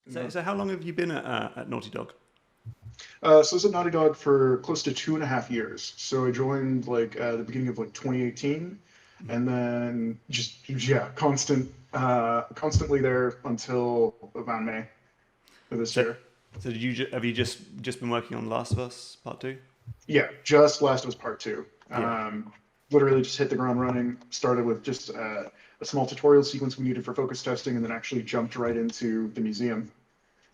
So, No. so how long have you been at Naughty Dog? So I was at Naughty Dog for close to 2.5 years. So I joined like the beginning of like 2018, and then just yeah, constantly there until about May of this So, year. so have you just been working on Last of Us Part Two? Yeah, just Last of Us Part Two. Yeah. Literally just hit the ground running. Started with just a small tutorial sequence we needed for focus testing, and then actually jumped right into the museum.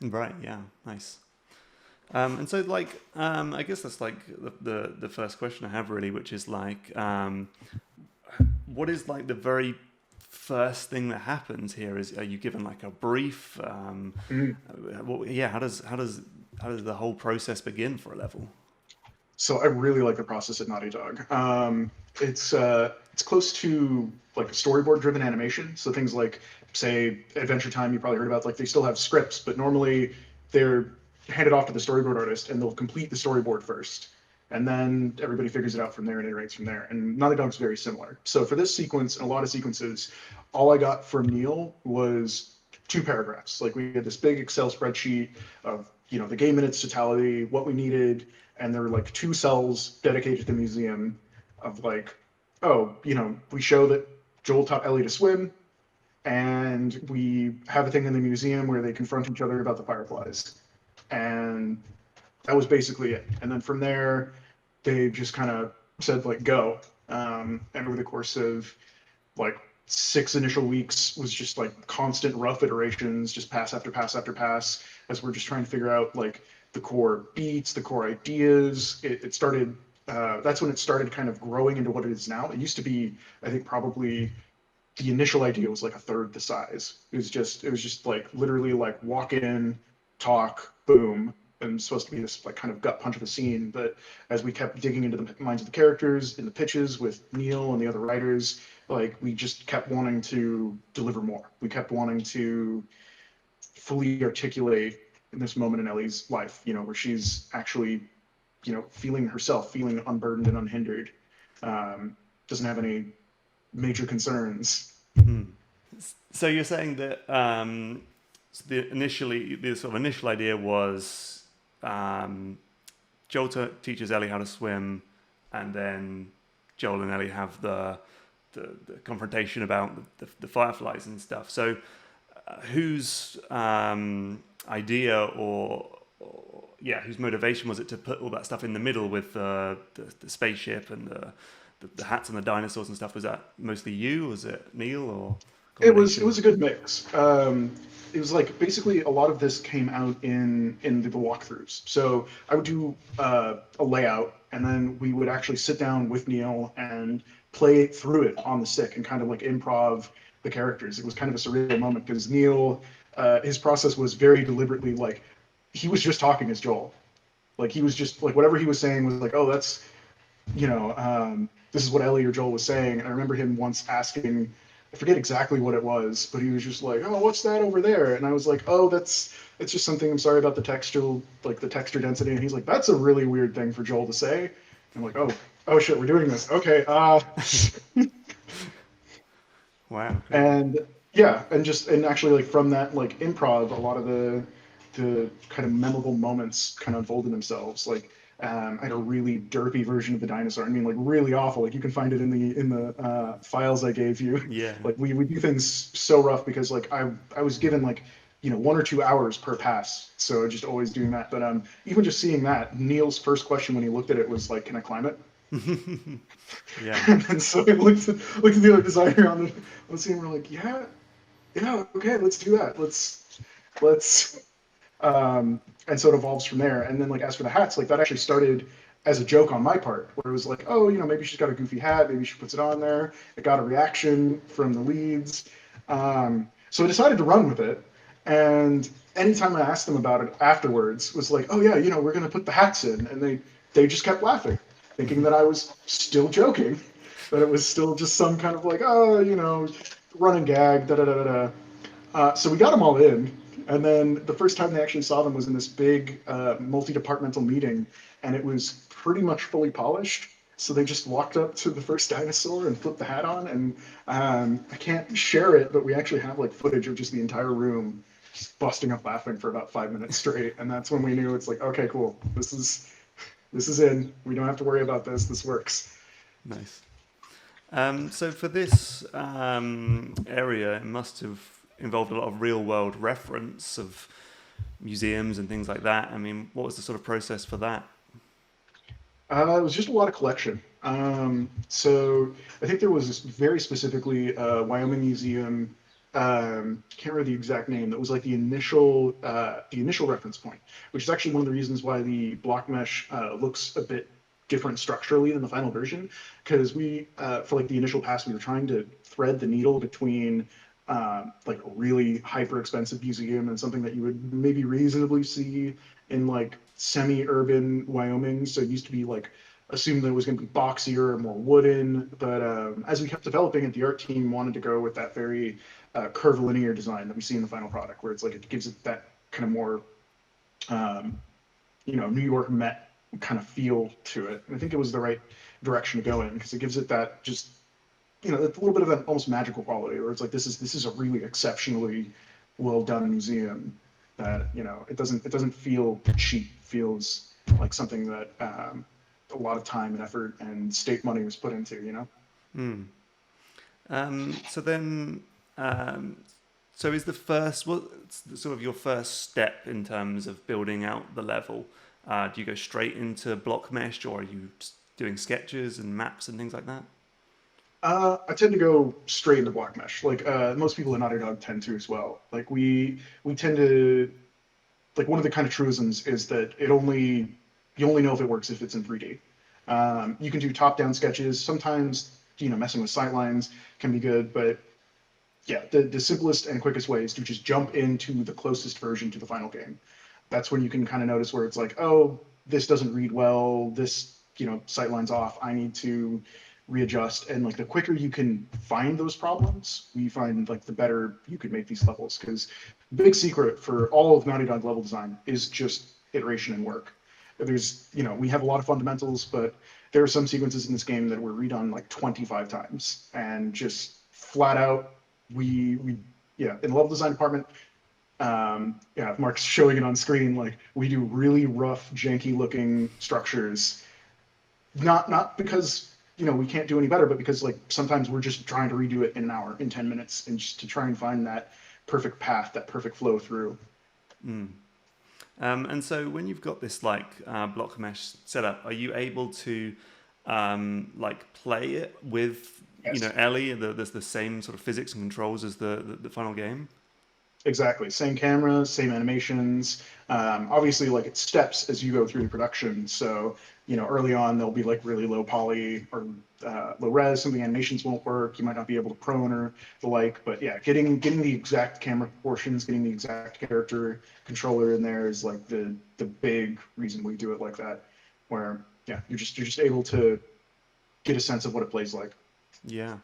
Right. Yeah. Nice. And so, I guess that's like the first question I have really, which is like, what is like the very first thing that happens here? Are you given like a brief? Mhm. Yeah. How does the whole process begin for a level? So I really like the process at Naughty Dog. It's close to like storyboard driven animation. So things like say Adventure Time you probably heard about, like they still have scripts, but normally they're handed off to the storyboard artist and they'll complete the storyboard first. And then everybody figures it out from there and iterates from there. And Naughty Dog's very similar. So for this sequence and a lot of sequences, all I got from Neil was two paragraphs. Like we had this big Excel spreadsheet of the game in its totality, what we needed, and there were like two cells dedicated to the museum of like, oh, we show that Joel taught Ellie to swim, and we have a thing in the museum where they confront each other about the fireflies, and that was basically it. And then from there, they just kind of said like go, and over the course of like 6 initial weeks was just like constant rough iterations, just pass after pass after pass, as we're just trying to figure out like the core beats, the core ideas. It started. That's when it started kind of growing into what it is now. It used to be, I think, probably the initial idea was like a third the size. It was just like literally like walk in, talk, boom, and it's supposed to be this like kind of gut punch of a scene. But as we kept digging into the minds of the characters, in the pitches with Neil and the other writers, like we just kept wanting to deliver more. We kept wanting to fully articulate in this moment in Ellie's life, where she's actually, feeling herself, feeling unburdened and unhindered, doesn't have any major concerns. Hmm. So you're saying that so the sort of initial idea was um, Joel teaches Ellie how to swim, and then Joel and Ellie have the confrontation about the fireflies and stuff. So whose idea or yeah, whose motivation was it to put all that stuff in the middle with the spaceship and the hats and the dinosaurs and stuff? Was that mostly you? Was it Neil or It was combination? a good mix. It was like basically a lot of this came out in the walkthroughs. So I would do a layout, and then we would actually sit down with Neil and play through it on the stick and kind of like improv the characters. It was kind of a surreal moment because Neil, his process was very deliberately like he was just talking as Joel. Like he was just like whatever he was saying was like, oh, that's this is what Ellie or Joel was saying. And I remember him once asking, I forget exactly what it was, but he was just like, "Oh, what's that over there?" And I was like, "Oh, it's just something. I'm sorry about the texture density." And he's like, "That's a really weird thing for Joel to say." And I'm like, "Oh shit, we're doing this. Okay." Wow, crazy. And yeah, and actually like from that like improv, a lot of the kind of memorable moments kind of unfolded themselves. Like I had a really derpy version of the dinosaur. I mean, like really awful. Like you can find it in the files I gave you. Yeah. Like we do things so rough because like I was given like 1 or 2 hours per pass, so just always doing that. But even just seeing that, Neil's first question when he looked at it was like, "Can I climb it?" Yeah. And so he looked at the other designer on the scene. We're like, "Yeah, yeah, okay, let's do that. Let's and so it evolves from there. And then like as for the hats, like that actually started as a joke on my part, where it was like, oh, maybe she's got a goofy hat, maybe she puts it on there. It got a reaction from the leads, so I decided to run with it. And anytime I asked them about it afterwards, was like, oh yeah, we're gonna put the hats in, and they just kept laughing, thinking that I was still joking, that it was still just some kind of like, oh, running gag, da da da da da. So we got them all in, and then the first time they actually saw them was in this big multi-departmental meeting, and it was pretty much fully polished. So they just walked up to the first dinosaur and flipped the hat on, and I can't share it, but we actually have like footage of just the entire room, just busting up laughing for about 5 minutes straight. And that's when we knew it's like, okay, cool. This is in. We don't have to worry about this. This works. Nice. So for this area, it must have involved a lot of real world reference of museums and things like that. I mean, what was the sort of process for that? It was just a lot of collection. So I think there was very specifically a Wyoming Museum. Can't remember the exact name. That was like the initial reference point, which is actually one of the reasons why the block mesh looks a bit different structurally than the final version. Because for like the initial pass, we were trying to thread the needle between like a really hyper expensive museum and something that you would maybe reasonably see in like semi-urban Wyoming. So it used to be like assumed that it was going to be boxier or more wooden. But as we kept developing it, the art team wanted to go with that very curvilinear design that we see in the final product, where it's like it gives it that kind of more, um, New York Met kind of feel to it. And I think it was the right direction to go in because it gives it that just a little bit of an almost magical quality where it's like this is a really exceptionally well done museum that it doesn't feel cheap. It feels like something that a lot of time and effort and state money was put into. Hmm. So then, um, so is the first, what's sort of your first step in terms of building out the level? Do you go straight into block mesh, or are you doing sketches and maps and things like that? I tend to go straight into block mesh, like most people at Naughty Dog tend to as well. Like we tend to like one of the kind of truisms is that you only know if it works if it's in 3D. You can do top-down sketches. Sometimes messing with sightlines can be good, but yeah, the simplest and quickest way is to just jump into the closest version to the final game. That's when you can kind of notice where it's like, oh, this doesn't read well. This sightline's off. I need to readjust. And like the quicker you can find those problems, we find like the better you could make these levels. Because the big secret for all of Naughty Dog level design is just iteration and work. We have a lot of fundamentals, but there are some sequences in this game that were redone like 25 times and just flat out we yeah, in the level design department, yeah, Mark's showing it on screen, like we do really rough janky looking structures, not because we can't do any better, but because like sometimes we're just trying to redo it in an hour, in 10 minutes, and just to try and find that perfect path, that perfect flow through. Mm. And so when you've got this like block mesh setup, are you able to like play it with Yes. Ellie? There's the same sort of physics and controls as the final game. Exactly. Same camera, same animations. Obviously, like it steps as you go through the production. So, early on there'll be like really low poly or low res. Some of the animations won't work. You might not be able to prone or the like. But yeah, getting the exact camera proportions, getting the exact character controller in there is like the big reason we do it like that. Where yeah, you're just able to get a sense of what it plays like. Yeah.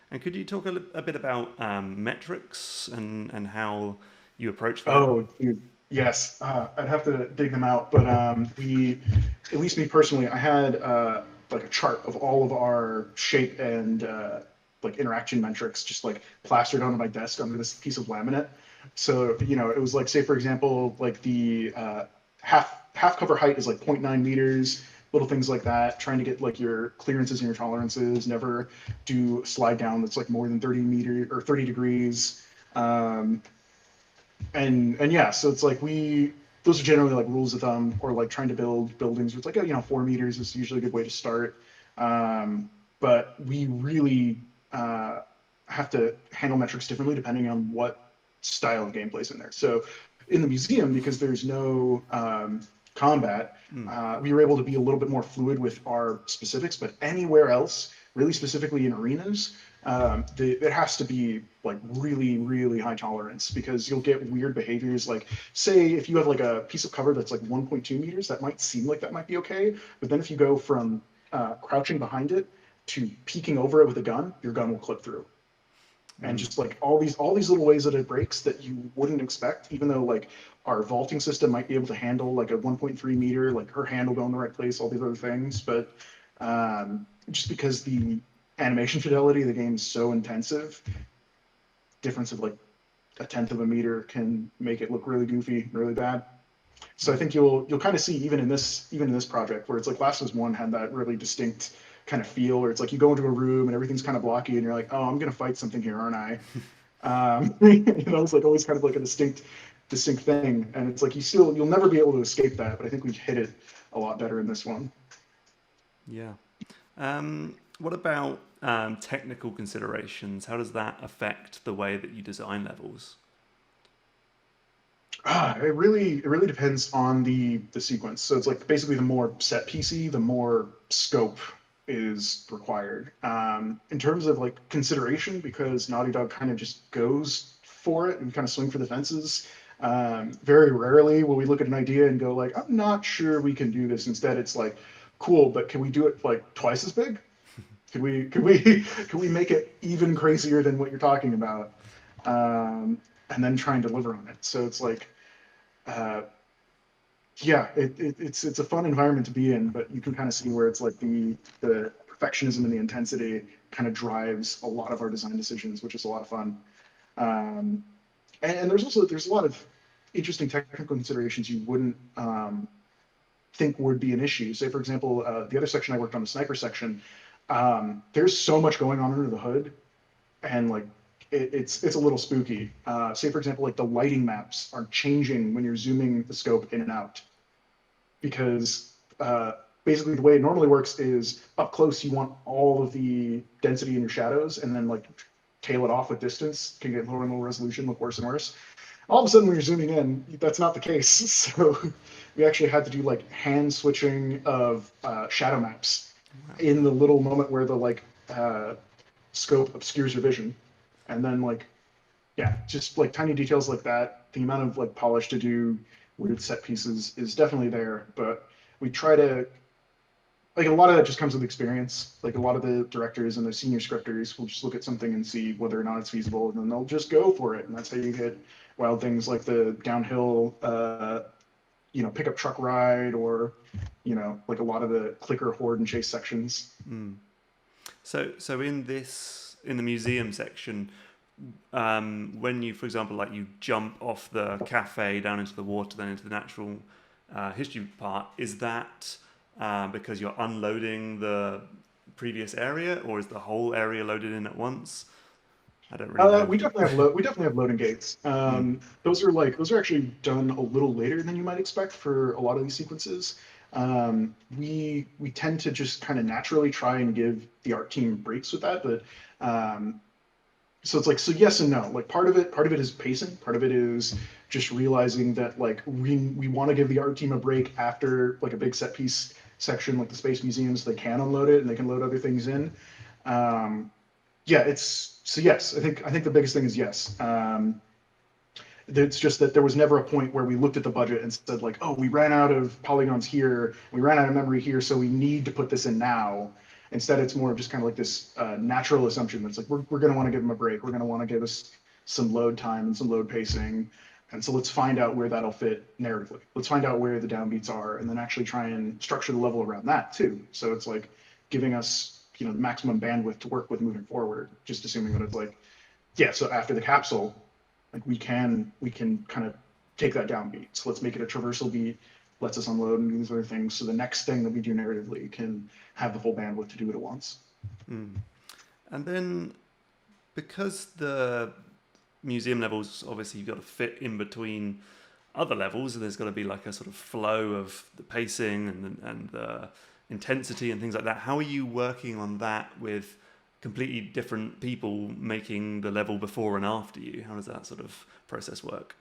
And could you talk a bit about metrics and how you approach that? Oh, dude, yes. I'd have to dig them out, but at least me personally, I had like a chart of all of our shape and like interaction metrics just like plastered onto my desk under this piece of laminate. So, it was like, say for example, like the half cover height is like zero point 0.9 meters, little things like that. Trying to get like your clearances and your tolerances. Never do slide down that's like more than 30 meter or 30 degrees. Um, and yeah, so it's like those are generally like rules of thumb, or like trying to build buildings with like 4 meters is usually a good way to start. But we really have to handle metrics differently depending on what style of gameplay is in there. So in the museum, because there's no combat, Mm. we were able to be a little bit more fluid with our specifics. But anywhere else, really specifically in arenas, it has to be like really, really high tolerance, because you'll get weird behaviors. Like, say, if you have like a piece of cover that's like 1.2 meters, that might seem like that might be okay. But then if you go from crouching behind it to peeking over it with a gun, your gun will clip through. And Mm. just like all these little ways that it breaks that you wouldn't expect, even though like our vaulting system might be able to handle like a 1.3 meter, like her hand will go in the right place, all these other things. But just because the animation fidelity of the game is so intensive, difference of like a tenth of a meter can make it look really goofy, really bad. So I think you'll kind of see even in this project where it's like Last of Us One had that really distinct kind of feel where it's like you go into a room and everything's kind of blocky and you're like, oh, I'm gonna fight something here, aren't I? It's like always kind of like a distinct thing, and it's like you'll never be able to escape that. But I think we've hit it a lot better in this one. Yeah. What about technical considerations? How does that affect the way that you design levels? It really depends on the sequence. So it's like basically the more set piecey, the more scope is required. In terms of like consideration, because Naughty Dog kind of just goes for it and kind of swing for the fences. Very rarely will we look at an idea and go like, I'm not sure we can do this. Instead, it's like, cool, but can we do it like twice as big? Could we make it even crazier than what you're talking about? And then try and deliver on it. So it's like uh, yeah, it's a fun environment to be in, but you can kind of see where it's like the perfectionism and the intensity kind of drives a lot of our design decisions, which is a lot of fun. Um, and there's a lot of interesting technical considerations you wouldn't think would be an issue. Say, for example, the other section I worked on, the sniper section, there's so much going on under the hood, and like it's a little spooky. Say, for example, like the lighting maps are changing when you're zooming the scope in and out because basically the way it normally works is up close you want all of the density in your shadows, and then like tail it off with distance can get lower and lower resolution, look worse and worse. All of a sudden when you're zooming in, that's not the case. So we actually had to do like hand switching of shadow maps Wow. in the little moment where the like scope obscures your vision, and then like yeah, just like tiny details like that. The amount of like polish to do weird set pieces is definitely there, but we try to like a lot of that just comes with experience. Like a lot of the directors and the senior scripters will just look at something and see whether or not it's feasible, and then they'll just go for it. And that's how you get wild things like the downhill, pickup truck ride, or like a lot of the clicker horde and chase sections. Mm. So in the museum section, when you, for example, like you jump off the cafe down into the water, then into the natural history part, is that because you're unloading the previous area, or is the whole area loaded in at once? I don't really know. We definitely have loading gates. Mm. Those are actually done a little later than you might expect for a lot of these sequences. We tend to just kind of naturally try and give the art team breaks with that, but so it's like so yes and no. Like part of it is pacing. Part of it is just realizing that like we want to give the art team a break after like a big set piece section like the space museums. They can unload it and they can load other things in. Um, yeah, it's so yes. I think the biggest thing is yes. It's just that there was never a point where we looked at the budget and said like, oh, we ran out of polygons here, we ran out of memory here, so we need to put this in now. Instead, it's more of just kind of like this natural assumption that's like we're going to want to give them a break. We're going to want to give us some load time and some load pacing. And so let's find out where that'll fit narratively. Let's find out where the downbeats are, and then actually try and structure the level around that too. So it's like giving us the maximum bandwidth to work with moving forward. Just assuming that it's like yeah. So after the capsule, like we can kind of take that downbeat. So let's make it a traversal beat, lets us unload and do these other things. So the next thing that we do narratively can have the full bandwidth to do it at once. Mm. And then because the museum levels, obviously you've got to fit in between other levels, and there's got to be like a sort of flow of the pacing and the intensity and things like that. How are you working on that with completely different people making the level before and after you? How does that sort of process work?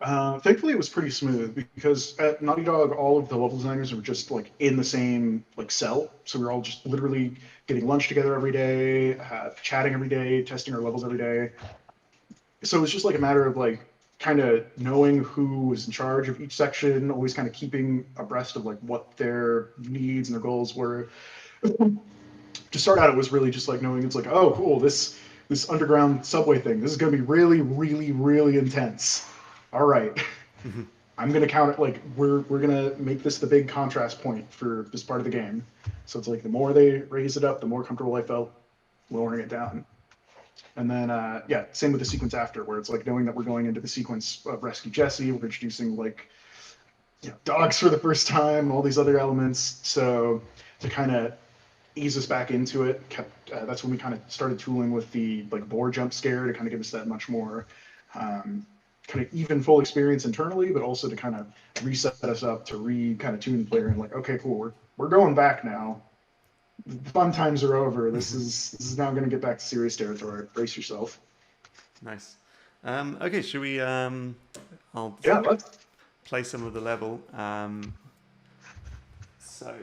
Thankfully, it was pretty smooth because at Naughty Dog, all of the level designers were just like in the same like cell. So we were all just literally getting lunch together every day, chatting every day, testing our levels every day. So it was just like a matter of like kind of knowing who was in charge of each section, always kind of keeping abreast of like what their needs and their goals were. To start out, it was really just like knowing it's like, oh, cool, this underground subway thing. This is going to be really, really, really intense. All right, I'm gonna count it like we're gonna make this the big contrast point for this part of the game. So it's like the more they raise it up, the more comfortable I felt lowering it down. And then, yeah, same with the sequence after, where it's like knowing that we're going into the sequence of Rescue Jesse, we're introducing like, dogs for the first time, all these other elements. So to kind of ease us back into it, that's when we kind of started tooling with the like boar jump scare to kind of give us that much more kind of even full experience internally, but also to kind of reset us up to kind of tune the player and like, okay, cool, we're going back now. The fun times are over. This is now going to get back to serious territory. Brace yourself. Nice. Okay, should we? I'll Yeah, let's. play some of the level. So,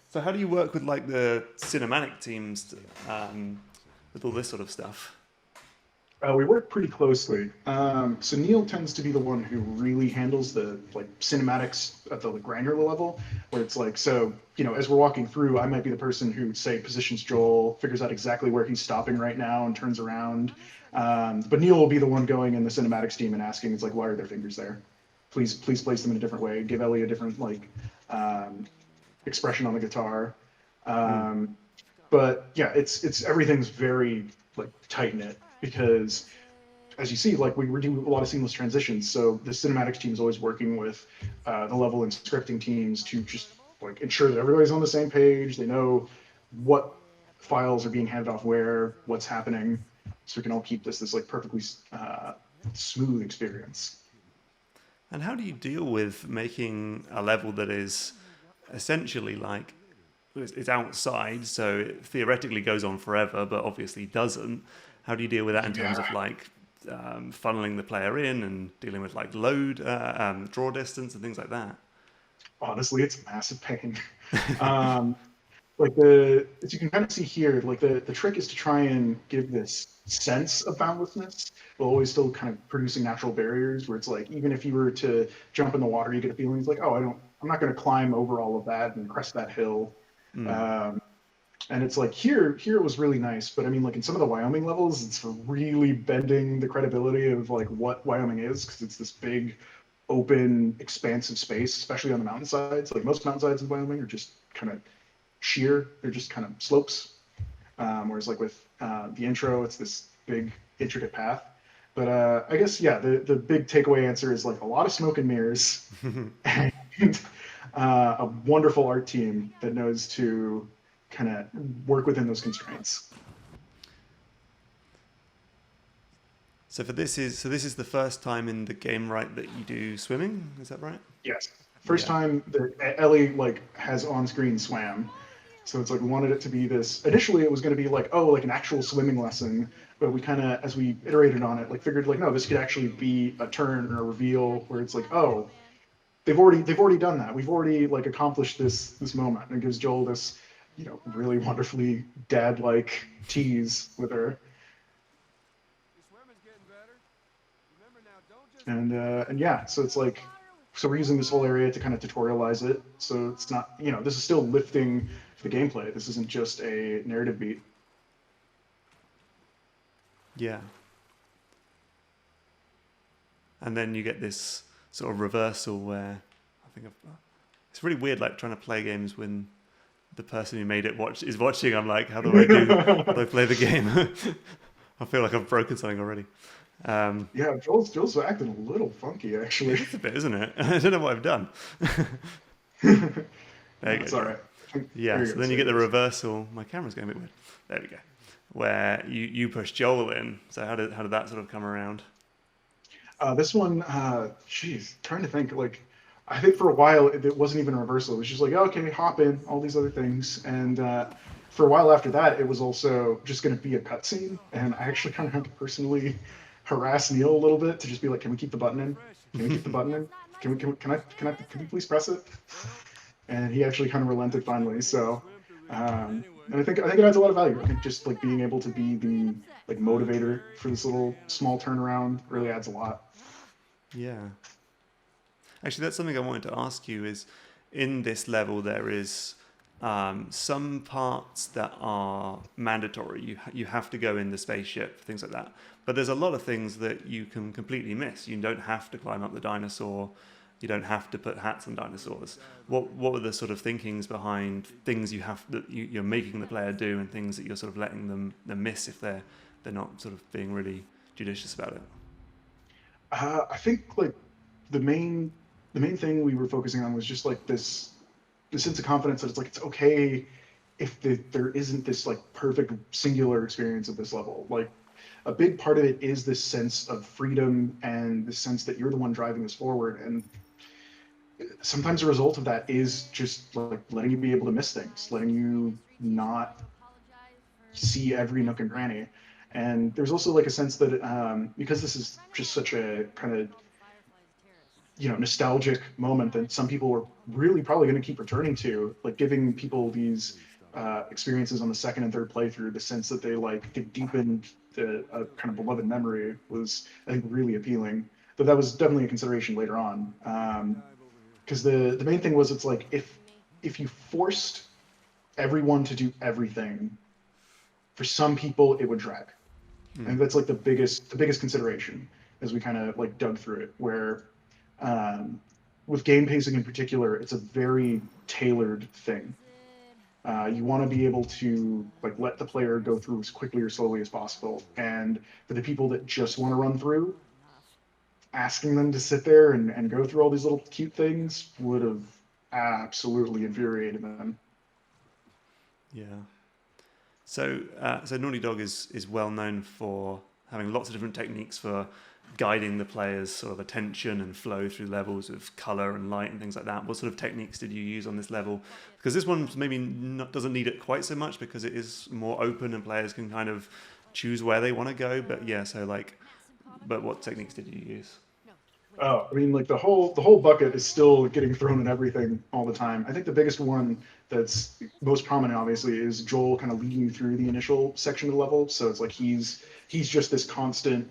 so how do you work with like the cinematic teams with all this sort of stuff? We work pretty closely. So Neil tends to be the one who really handles the like cinematics at the like, granular level, where it's like, so as we're walking through, I might be the person who say positions Joel, figures out exactly where he's stopping right now, and turns around. But Neil will be the one going in the cinematics team and asking, it's like, why are their fingers there? Please place them in a different way. Give Ellie a different like expression on the guitar. Hmm. But yeah, it's everything's very like tight knit because as you see, like we do a lot of seamless transitions. So the cinematics team is always working with the level and scripting teams to just like ensure that everybody's on the same page. They know what files are being handed off where, what's happening, so we can all keep this like perfectly smooth experience. And how do you deal with making a level that is essentially like it's outside, so it theoretically goes on forever, but obviously doesn't? How do you deal with that in terms Yeah, of like funneling the player in and dealing with like load, draw distance, and things like that? honestly, it's a massive pain. Um, like the as you can kind of see here, like the trick is to try and give this sense of boundlessness while always still kind of producing natural barriers where it's like even if you were to jump in the water, you get a feeling it's like, oh, I'm not going to climb over all of that and crest that hill. Mm. Um, and it's like here it was really nice, but I mean like in some of the Wyoming levels, it's really bending the credibility of like what Wyoming is because it's this big open expansive space, especially on the mountainsides. Like most mountainsides in Wyoming are just kind of sheer. They're just kind of slopes. Whereas like with the intro, it's this big intricate path. But I guess yeah, the big takeaway answer is like a lot of smoke and mirrors and a wonderful art team that knows to kind of work within those constraints. So this is the first time in the game, right, that you do swimming? Is that right? Yes, first Yeah. time that Ellie like has on-screen swam. So it's like we wanted it to be this. Initially, it was going to be like, oh, like an actual swimming lesson, but we kind of, as we iterated on it, like figured like, no, this could actually be a turn or a reveal where it's like, oh, they've already done that. We've already like accomplished this moment, and it gives Joel this, really wonderfully dad-like tease with her, and yeah, so it's like, so we're using this whole area to kind of tutorialize it. So it's not, this is still lifting the gameplay. This isn't just a narrative beat. Yeah. And then you get this sort of reversal where it's really weird, like trying to play games when the person who made it is watching. I'm like, how do I play the game? I feel like I've broken something already. Um, Yeah, Joel's acting a little funky it actually. is a bit, isn't it? I don't know what I've done. There you No, go, it's all Joel. right. Yeah, There he so then goes. you There get he the goes. reversal. My camera's going a bit weird. There we go. Where you push Joel in. So how did that sort of come around? This one, geez, trying to think. Like, I think for a while it wasn't even a reversal. It was just like, okay, hop in, all these other things. And for a while after that, it was also just going to be a cutscene. And I actually kind of had to personally harass Neil a little bit to just be like, can we keep the button in? Can we keep the button in? Can we please press it? And he actually kind of relented finally. So, and I think it adds a lot of value. I think just like being able to be the like motivator for this little small turnaround really adds a lot. Yeah. Actually, that's something I wanted to ask you is in this level, there is some parts that are mandatory. You have to go in the spaceship, things like that. But there's a lot of things that you can completely miss. You don't have to climb up the dinosaur. You don't have to put hats on dinosaurs. What were the sort of thinkings behind things you're making the player do and things that you're sort of letting them miss if they're they're not sort of being really judicious about it. I think like the main the main thing we were focusing on was just like this sense of confidence that it's okay if there isn't this like perfect singular experience at this level. Like a big part of it is this sense of freedom and the sense that you're the one driving this forward. And sometimes the result of that is just like letting you be able to miss things, letting you not see every nook and cranny. And there's also like a sense that because this is just such a kind of nostalgic moment that some people were really probably going to keep returning to, like giving people these experiences on the second and third playthrough, the sense that they deepened a kind of beloved memory was, I think, really appealing. But that was definitely a consideration later on, because the main thing was it's like if you forced everyone to do everything, for some people it would drag. I Mm. think that's like the biggest consideration as we kind of like dug through it, where um, with game pacing in particular, it's a very tailored thing. You want to be able to like let the player go through as quickly or slowly as possible, and for the people that just want to run through, asking them to sit there and go through all these little cute things would have absolutely infuriated them. Yeah. So Naughty Dog is well known for having lots of different techniques for guiding the player's sort of attention and flow through levels of color and light and things like that. What sort of techniques did you use on this level? Because this one maybe not, doesn't need it quite so much because it is more open and players can kind of choose where they want to go. But yeah, so like, but what techniques did you use? Oh, I mean, like the whole bucket is still getting thrown in everything all the time. I think the biggest one that's most prominent, obviously, is Joel kind of leading you through the initial section of the level. So it's like he's just this constant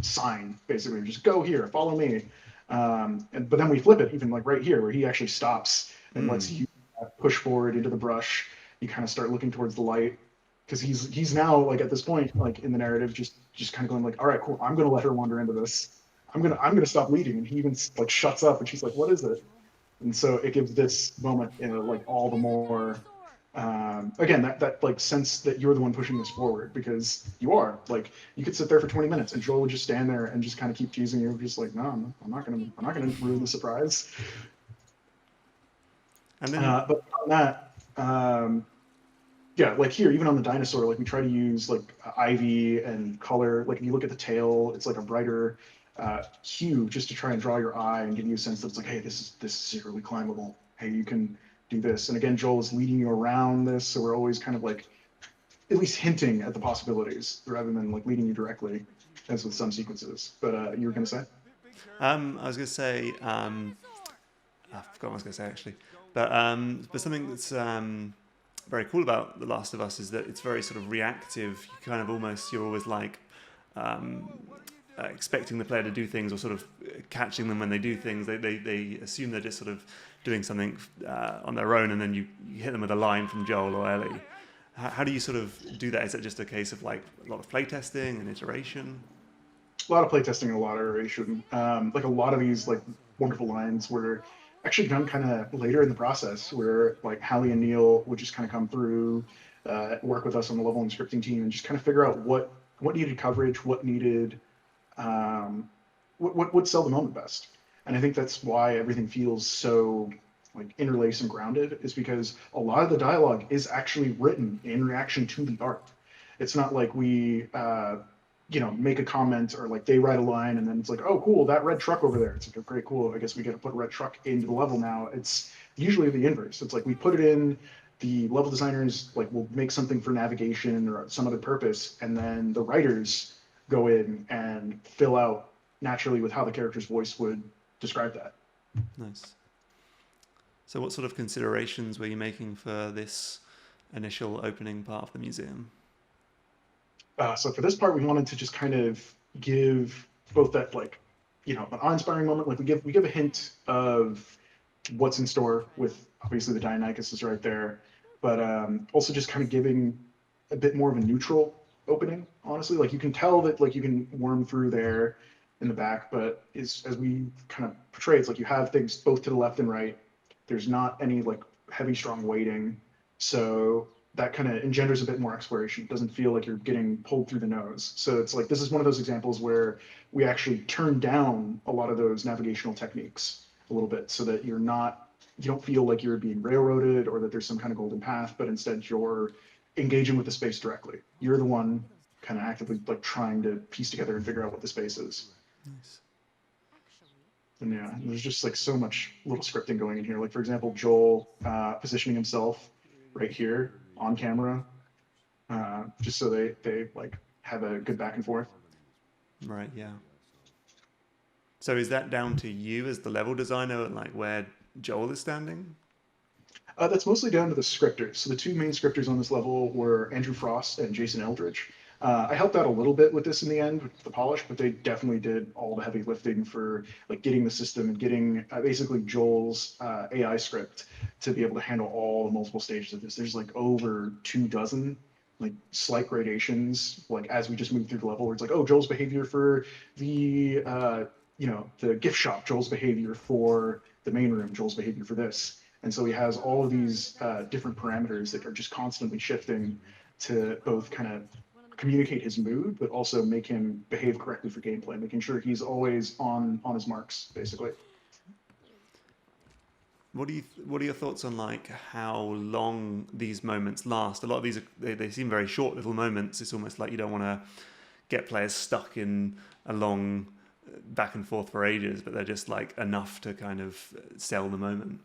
sign, basically, just go here, follow me. But then we flip it, even like right here, where he actually stops and lets Mm. you push forward into the brush. You kind of start looking towards the light because he's now like at this point, like in the narrative, just kind of going like, all right, cool, I'm gonna let her wander into this. I'm gonna stop leading, and he even like shuts up, and she's like, "What is it?" And so it gives this moment, like all the more, again, that like sense that you're the one pushing this forward because you are. Like you could sit there for 20 minutes, and Joel would just stand there and just kind of keep teasing you, just like, "No, I'm not gonna ruin the surprise." And then But on that, yeah, like here, even on the dinosaur, like we try to use like ivy and color. Like if you look at the tail, it's like a brighter hue just to try and draw your eye and give you a sense that it's like, hey, this is secretly climbable. Hey, you can do this. And again, Joel is leading you around this, so we're always kind of like at least hinting at the possibilities rather than like leading you directly, as with some sequences. But you were gonna say? I was going to say I forgot what I was going to say actually, but something that's very cool about The Last of Us is that it's very sort of reactive. You kind of almost you're always like um, expecting the player to do things or sort of catching them when they do things. They assume they're just sort of doing something on their own, and then you hit them with a line from Joel or Ellie. How do you sort of do that? Is it just a case of like a lot of playtesting and iteration? A lot of playtesting and a lot of iteration. Like a lot of these like wonderful lines were actually done kind of later in the process, where like Hallie and Neil would just kind of come through, work with us on the level and scripting team, and just kind of figure out what needed coverage, what needed, um, what would sell the moment best. And I think that's why everything feels so like interlaced and grounded, is because a lot of the dialogue is actually written in reaction to the art. It's not like we make a comment or like they write a line and then it's like, oh, cool, that red truck over there. It's like, okay, cool. I guess we get to put a red truck into the level now. It's usually the inverse. It's like we put it in, the level designers like will make something for navigation or some other purpose, and then the writers go in and fill out naturally with how the character's voice would describe that. Nice. So, what sort of considerations were you making for this initial opening part of the museum? So for this part, we wanted to just kind of give both that like, an awe-inspiring moment. Like we give a hint of what's in store with obviously the Dionychus is right there, but also just kind of giving a bit more of a neutral opening. Honestly, like you can tell that like you can worm through there in the back, but is as we kind of portray, it's like you have things both to the left and right. There's not any like heavy strong weighting, so that kind of engenders a bit more exploration. It doesn't feel like you're getting pulled through the nose. So it's like this is one of those examples where we actually turn down a lot of those navigational techniques a little bit so that you don't feel like you're being railroaded or that there's some kind of golden path, but instead you're engaging with the space directly. You're the one kind of actively like trying to piece together and figure out what the space is. Nice. And yeah, there's just like so much little scripting going in here. Like for example, Joel positioning himself right here on camera, just so they like have a good back and forth. Right. Yeah. So is that down to you as the level designer, like where Joel is standing? That's mostly down to the scripters. So the two main scripters on this level were Andrew Frost and Jason Eldridge. I helped out a little bit with this in the end with the polish, but they definitely did all the heavy lifting for like getting the system and getting basically Joel's AI script to be able to handle all the multiple stages of this. There's like over 2 dozen like slight gradations, like as we just move through the level, where it's like, oh, Joel's behavior for the the gift shop, Joel's behavior for the main room, Joel's behavior for this. And so he has all of these different parameters that are just constantly shifting to both kind of communicate his mood, but also make him behave correctly for gameplay, making sure he's always on his marks, basically. What are your thoughts on like how long these moments last? A lot of these they seem very short little moments. It's almost like you don't want to get players stuck in a long back and forth for ages, but they're just like enough to kind of sell the moment.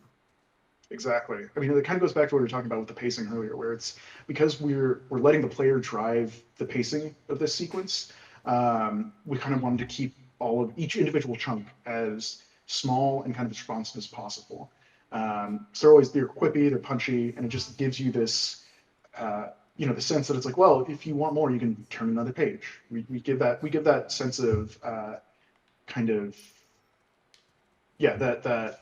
Exactly. I mean, it kind of goes back to what we were talking about with the pacing earlier, where it's because we're letting the player drive the pacing of this sequence. We kind of wanted to keep all of each individual chunk as small and kind of responsive as possible. So they're quippy, they're punchy, and it just gives you this, the sense that it's like, well, if you want more, you can turn another page. We give that sense of kind of that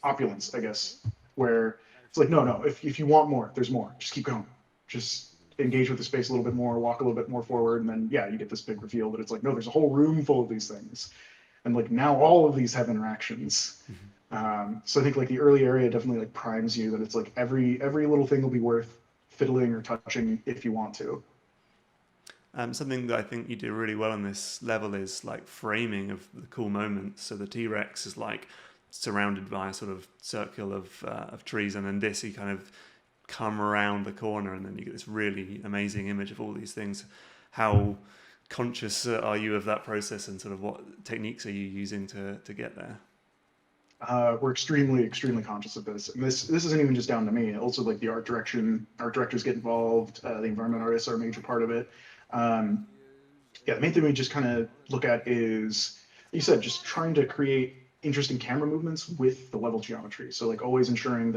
opulence, I guess, where it's like, no, no, if you want more, there's more. Just keep going. Just engage with the space a little bit more, walk a little bit more forward, and then yeah, you get this big reveal that it's like, no, there's a whole room full of these things, and like now all of these have interactions. So I think like the early area definitely like primes you that it's like every little thing will be worth fiddling or touching if you want to. Something that I think you do really well on this level is like framing of the cool moments. So the T Rex is like surrounded by a sort of circle of trees, and then this you kind of come around the corner, and then you get this really amazing image of all these things. How conscious are you of that process, and sort of what techniques are you using to get there? We're extremely conscious of this, and this isn't even just down to me. Also, like the art direction, art directors get involved. The environment artists are a major part of it. Um, yeah, the main thing we just kind of look at is, like you said, just trying to create interesting camera movements with the level geometry. So like always ensuring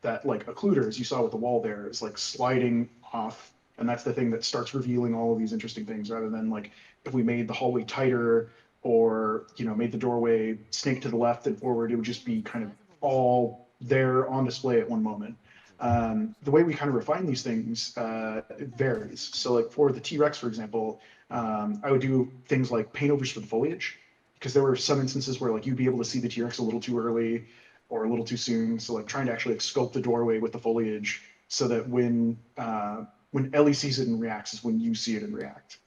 that like occluder, as you saw with the wall there, is like sliding off, and that's the thing that starts revealing all of these interesting things, rather than like if we made the hallway tighter or made the doorway snake to the left and forward, it would just be kind of all there on display at one moment. The way we kind of refine these things it varies. So like for the T-Rex, for example, I would do things like paint overs for the foliage, because there were some instances where like you'd be able to see the T-Rex a little too early or a little too soon. So like trying to actually like, sculpt the doorway with the foliage so that when Ellie sees it and reacts is when you see it and react.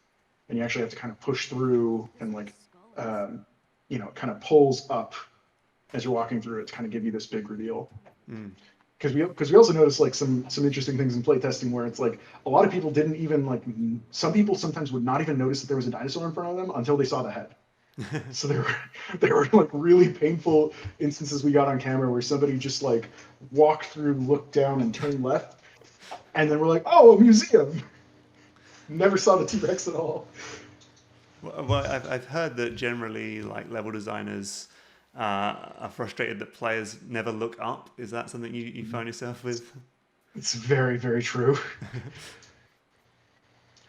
And you actually have to kind of push through and like kind of pulls up as you're walking through it to kind of give you this big reveal. Mm. Because we also noticed like some interesting things in playtesting where it's like a lot of people didn't even like some people sometimes would not even notice that there was a dinosaur in front of them until they saw the head. So there were like really painful instances we got on camera where somebody just like walked through, looked down, and turned left, and then we're like, oh, a museum. Never saw the T-Rex at all. Well, I've heard that generally, like level designers are frustrated that players never look up. Is that something you find yourself with? It's very true.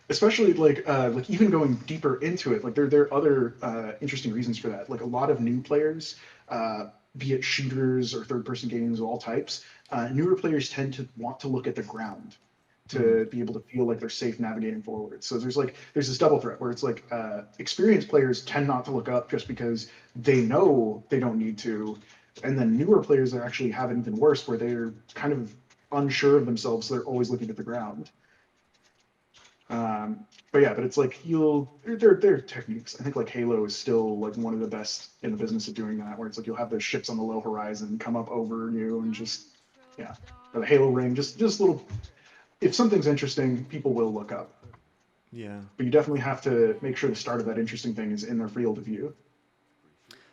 Especially like even going deeper into it, like there are other interesting reasons for that. Like a lot of new players, be it shooters or third person games of all types, newer players tend to want to look at the ground Mm. to be able to feel like they're safe navigating forward. So there's this double threat where it's like experienced players tend not to look up just because they know they don't need to, and then newer players that actually have it even worse, where they're kind of unsure of themselves, so they're always looking at the ground. But yeah, but it's like there are techniques. I think like Halo is still like one of the best in the business of doing that, where it's like you'll have those ships on the low horizon come up over you and just yeah, or the Halo ring, just little. If something's interesting, people will look up. Yeah. But you definitely have to make sure the start of that interesting thing is in their field of view.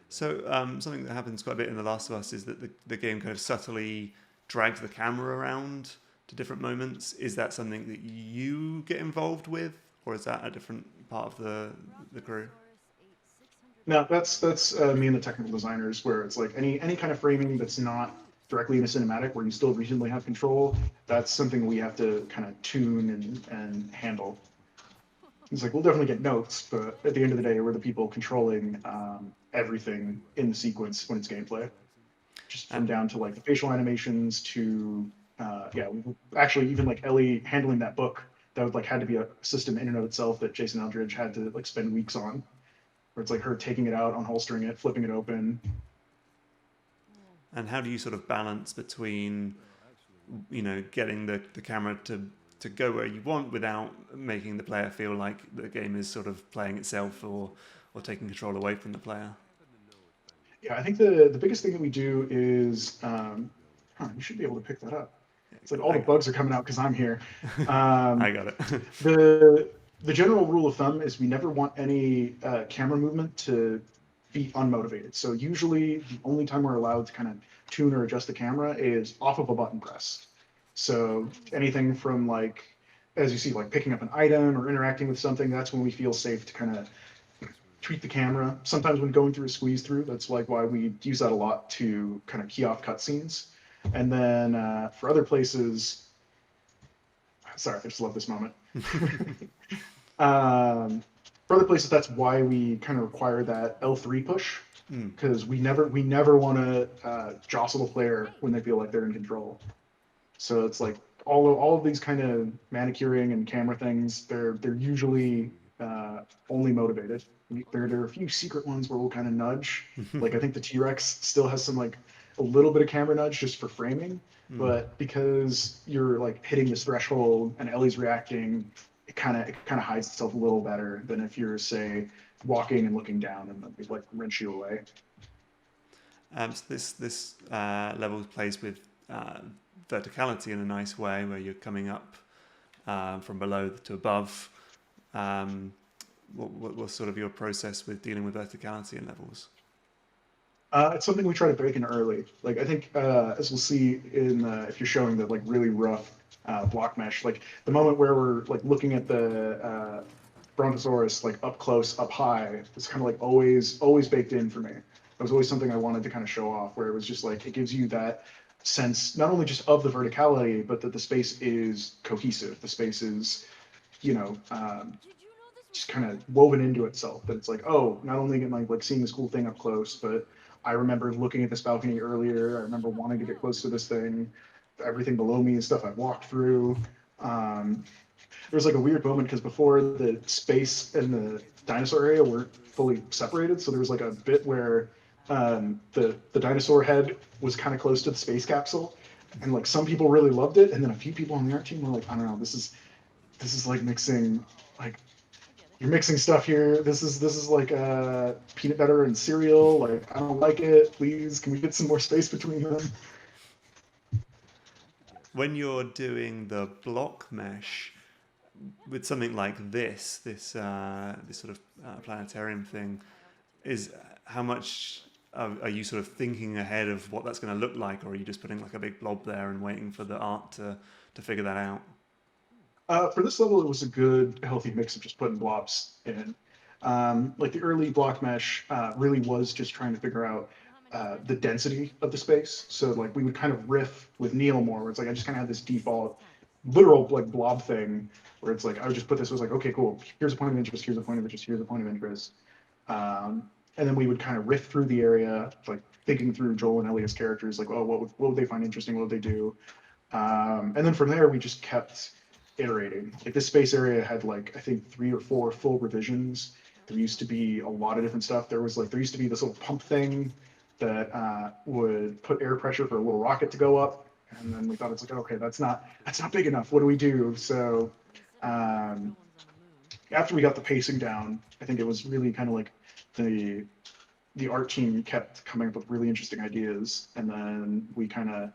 So something that happens quite a bit in The Last of Us is that the game kind of subtly drags the camera around to different moments. Is that something that you get involved with, or is that a different part of the crew? Now that's me and the technical designers, where it's like any kind of framing that's not directly in a cinematic, where you still reasonably have control. That's something we have to kind of tune and handle. It's like we'll definitely get notes, but at the end of the day, we're the people controlling everything in the sequence when it's gameplay, just Uh, from down to like the facial animations to yeah, actually even like Ellie handling that book that would like had to be a system in and of itself that Jason Eldridge had to like spend weeks on, where it's like her taking it out, unholstering it, flipping it open. and how do you sort of balance between, getting the camera to go where you want without making the player feel like the game is sort of playing itself or taking control away from the player? Yeah, I think the biggest thing that we do is you should be able to pick that up. It's like all the I, bugs are coming out because I'm here. I Um, got it. the the general rule of thumb is we never want any camera movement to be unmotivated. So usually the only time we're allowed to kind of tune or adjust the camera is off of a button press. So anything from like, as you see, like picking up an item or interacting with something, that's when we feel safe to kind of tweak the camera. Sometimes when going through a squeeze through, that's like why we use that a lot to kind of key off cutscenes. And then for other places, sorry, I just love this moment. um, for other places, that's why we kind of require that L3 push, Mm. because we never want to jostle the player when they feel like they're in control. So it's like all of these kind of manicuring and camera things, they're usually only motivated. There are a few secret ones where we'll kind of nudge. Like I think the T-Rex still has some like a little bit of camera nudge just for framing, Mm. but because you're like hitting this threshold and Ellie's reacting, it kind of hides itself a little better than if you're say walking and looking down and then like wrench you away. So this level plays with verticality in a nice way, where you're coming up from below to above. Um, what's sort of your process with dealing with verticality in levels? It's something we try to break in early. Like I think, as we'll see in if you're showing the like really rough block mesh, like the moment where we're like looking at the Brontosaurus like up close, up high, it's kind of like always baked in for me. It was always something I wanted to kind of show off, where it was just like it gives you that sense not only just of the verticality, but that the space is cohesive. The space is, you know, just kind of woven into itself. That it's like, oh, not only am I like seeing this cool thing up close, but I remember looking at this balcony earlier. I remember wanting to get close to this thing. Everything below me is stuff I've walked through. Um, there was like a weird moment because before the space and the dinosaur area weren't fully separated, so there was like a bit where the dinosaur head was kind of close to the space capsule, and like some people really loved it, and then a few people on the art team were like, I don't know, this is like mixing like you're mixing stuff here. This is like peanut butter and cereal. Like I don't like it. Please, can we get some more space between them? When you're doing the block mesh with something like this sort of planetarium thing, is how much are you sort of thinking ahead of what that's going to look like, or are you just putting like a big blob there and waiting for the art to figure that out? For this level, it was a good, healthy mix of just putting blobs in. Like the early block mesh really was just trying to figure out the density of the space. So like we would kind of riff with Neil more, where it's like I just kind of had this default, literal like blob thing, where it's like I would just put this. It was like okay, cool. Here's a point of interest. Here's a point of interest. Here's a point of interest. And then we would kind of riff through the area, like thinking through Joel and Elliot's characters, like, oh, what would they find interesting? What would they do? And then from there, we just kept iterating. Like this space area had like I think 3 or 4 full revisions. There used to be a lot of different stuff. There used to be this little pump thing that would put air pressure for a little rocket to go up, And then we thought it's like, okay, that's not big enough. What do we do? So um, after we got the pacing down, I think it was really kind of like the the art team kept coming up with really interesting ideas, and then we kind of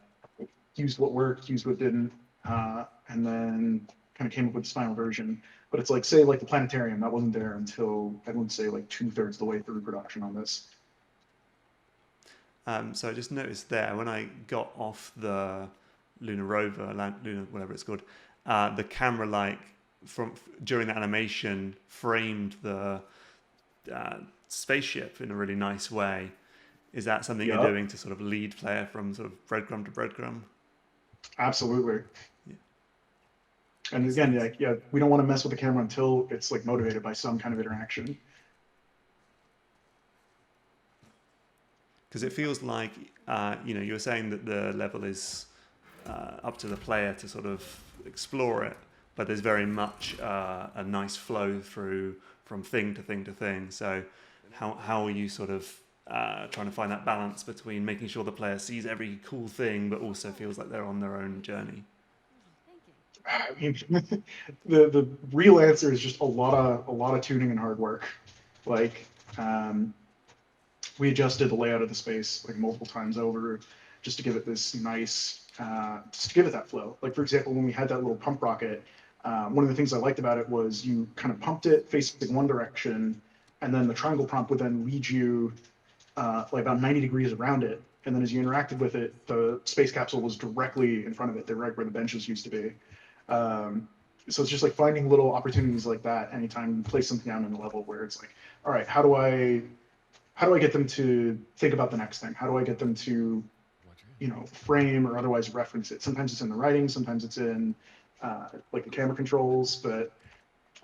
used what worked, used what didn't, and then kind of came up with this final version. But it's like, say, like the planetarium, that wasn't there until I would say like 2/3 the way through production on this. So I just noticed there when I got off the lunar rover, lunar whatever it's called, the camera like from during the animation framed the uh, spaceship in a really nice way. Is that something you're Yep, doing to sort of lead player from sort of breadcrumb to breadcrumb? absolutely. Yeah, And makes again, sense. yeah, we don't want to mess with the camera until it's like motivated by some kind of interaction. Because it feels like you were saying that the level is up to the player to sort of explore it, but there's very much a nice flow through from thing to thing to thing. So how are you sort of trying to find that balance between making sure the player sees every cool thing, but also feels like they're on their own journey? I mean, the real answer is just a lot of tuning and hard work. Like, um, we adjusted the layout of the space like multiple times over just to give it this nice, just to give it that flow. Like for example, when we had that little pump rocket, one of the things I liked about it was you kind of pumped it facing one direction, and then the triangle prompt would then lead you like about 90 degrees around it. And then as you interacted with it, the space capsule was directly in front of it. They're right where the benches used to be. Um, so it's just like finding little opportunities like that anytime you place something down in the level where it's like, all right, how do I get them to think about the next thing? How do I get them to, frame or otherwise reference it? Sometimes it's in the writing, sometimes it's in like the camera controls, but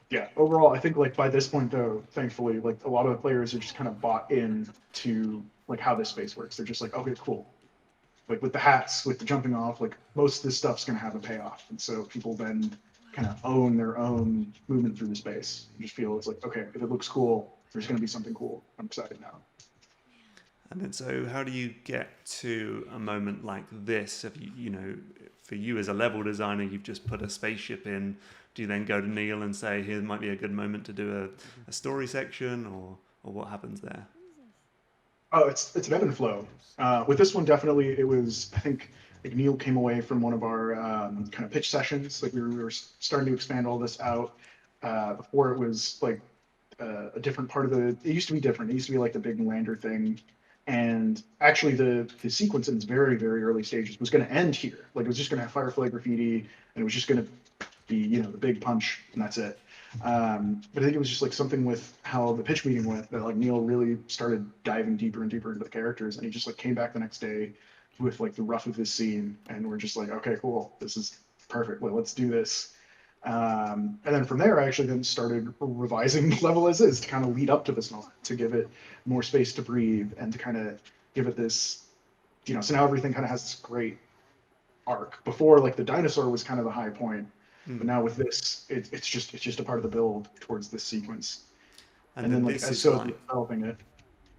yeah, overall, I think like by this point though, thankfully, like a lot of the players are just kind of bought in to like how this space works. They're just like, okay, cool. Like with the hats, with the jumping off, like most of this stuff's gonna have a payoff, and so people then kind of own their own movement through the space. You just feel it's like, okay, if it looks cool, there's gonna be something cool. I'm excited now. And then, so how do you get to a moment like this? If for you as a level designer, you've just put a spaceship in. Do you then go to Neil and say, "Here might be a good moment to do a story section," or what happens there? Oh, it's an ebb and flow. With this one, definitely, it was. I think like Neil came away from one of our kind of pitch sessions. Like we were starting to expand all this out. Before it was like a different part of the. It used to be different. It used to be like the big lander thing, and actually the sequence in its very very early stages was going to end here. Like it was just going to have Firefly graffiti, and it was just going to be the big punch, and that's it. But I think it was just like something with how the pitch meeting went that like Neil really started diving deeper and deeper into the characters, and he just like came back the next day with like the rough of this scene, and we're just like, okay, cool, this is perfect. Well, let's do this. And then from there, I actually then started revising the level as is to kind of lead up to this moment, to give it more space to breathe and to kind of give it this, so now everything kind of has this great arc. Before, like the dinosaur was kind of the high point, but Hmm. now with this, it's just a part of the build towards this sequence. And And then then like this as is so like, developing it,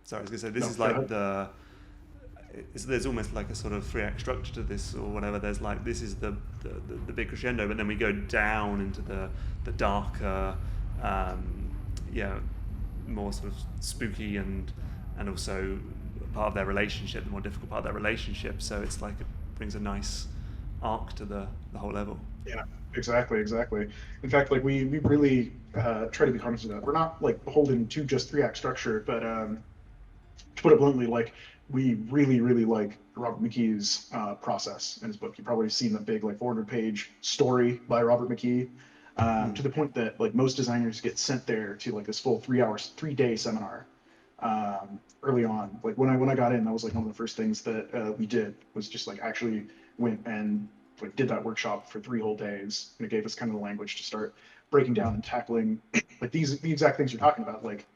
sorry, I was gonna say this no, is go like ahead. there's almost like a sort of three act structure to this or whatever. There's like this is the big crescendo, but then we go down into the darker, um, yeah, more sort of spooky and also part of their relationship, the more difficult part of their relationship. So it's like it brings a nice arc to the whole level. Yeah, exactly, exactly. In fact, like we really try to be conscious of that. We're not like beholden to just three-act structure, but to put it bluntly, like we really, really like Robert McKee's process in his book. You've probably seen the big like 400-page story by Robert McKee, Hmm. to the point that like most designers get sent there to like this full 3 hours, 3 day seminar early on. Like when I got in, that was like one of the first things that we did was just like actually went and like did that workshop for 3 whole days, and it gave us kind of the language to start breaking down and tackling like the exact things you're talking about. Like,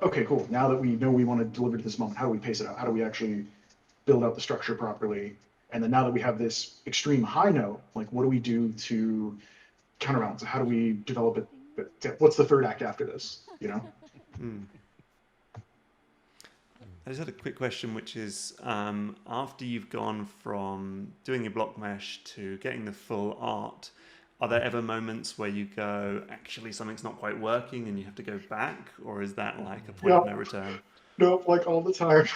okay, cool. Now that we know we want to deliver to this moment, how do we pace it out? How do we actually build out the structure properly? And then now that we have this extreme high note, like what do we do to counterbalance it? How do we develop it? What's the third act after this? You know? Hmm. I just had a quick question, which is after you've gone from doing your block mesh to getting the full art, are there ever moments where you go, actually, something's not quite working and you have to go back? Or is that like a point Yeah, of no return? no, like all the time.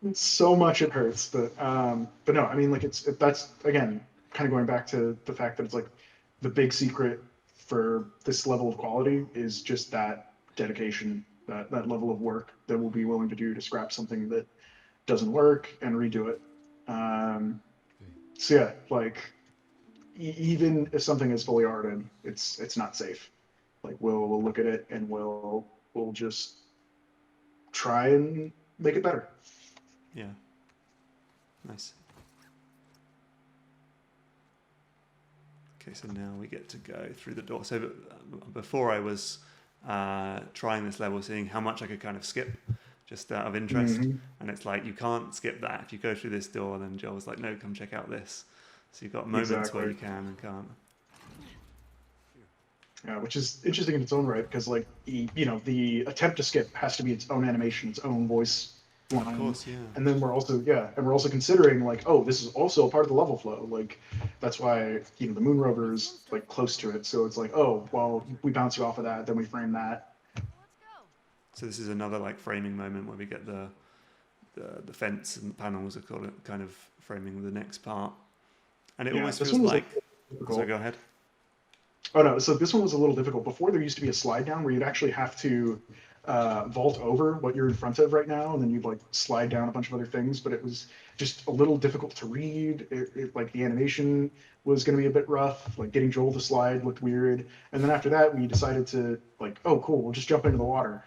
It's so much it hurts, but no, I mean like that's again kind of going back to the fact that it's like the big secret for this level of quality is just that dedication, that level of work that we'll be willing to do to scrap something that doesn't work and redo it. Um, so yeah, like even if something is fully arted, it's not safe. Like we'll look at it and we'll just try and make it better. Yeah, nice. Okay, so now we get to go through the door. So before I was trying this level, seeing how much I could kind of skip just out of interest. Hmm. And it's like, you can't skip that. If you go through this door, then Joel's like, no, come check out this. So you've got moments where Exactly. you can and can't. Yeah, which is interesting in its own right because like the attempt to skip has to be its own animation, its own voice Of line, course, yeah. and then we're also considering like, oh, this is also a part of the level flow. Like that's why the moon rover is like close to it, so it's like, oh well, we bounce you off of that, then we frame that. So this is another like framing moment where we get the fence and panels are kind of framing the next part. And it Yeah, almost this feels one was a like, little so difficult. go ahead. Oh no, so this one was a little difficult. Before there used to be a slide down where you'd actually have to vault over what you're in front of right now, and then you'd like slide down a bunch of other things. But it was just a little difficult to read. Like the animation was going to be a bit rough. Like getting Joel to slide looked weird. And then after that, we decided to like, oh cool, we'll just jump into the water.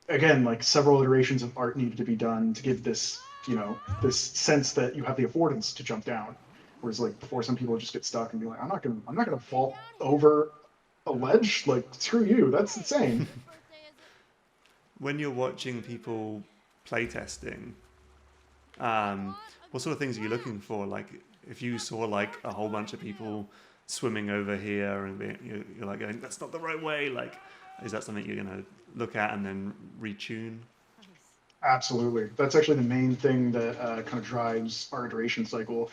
Again, like several iterations of art needed to be done to give this sense that you have the affordance to jump down. Whereas like before, some people just get stuck and be like, I'm not gonna vault over a ledge. Like screw you, that's insane. When you're watching people playtesting, um, what sort of things are you looking for? Like, if you saw like a whole bunch of people swimming over here and you're like going, that's not the right way. Like, is that something you're gonna look at and then retune? Absolutely, that's actually the main thing that kind of drives our iteration cycle.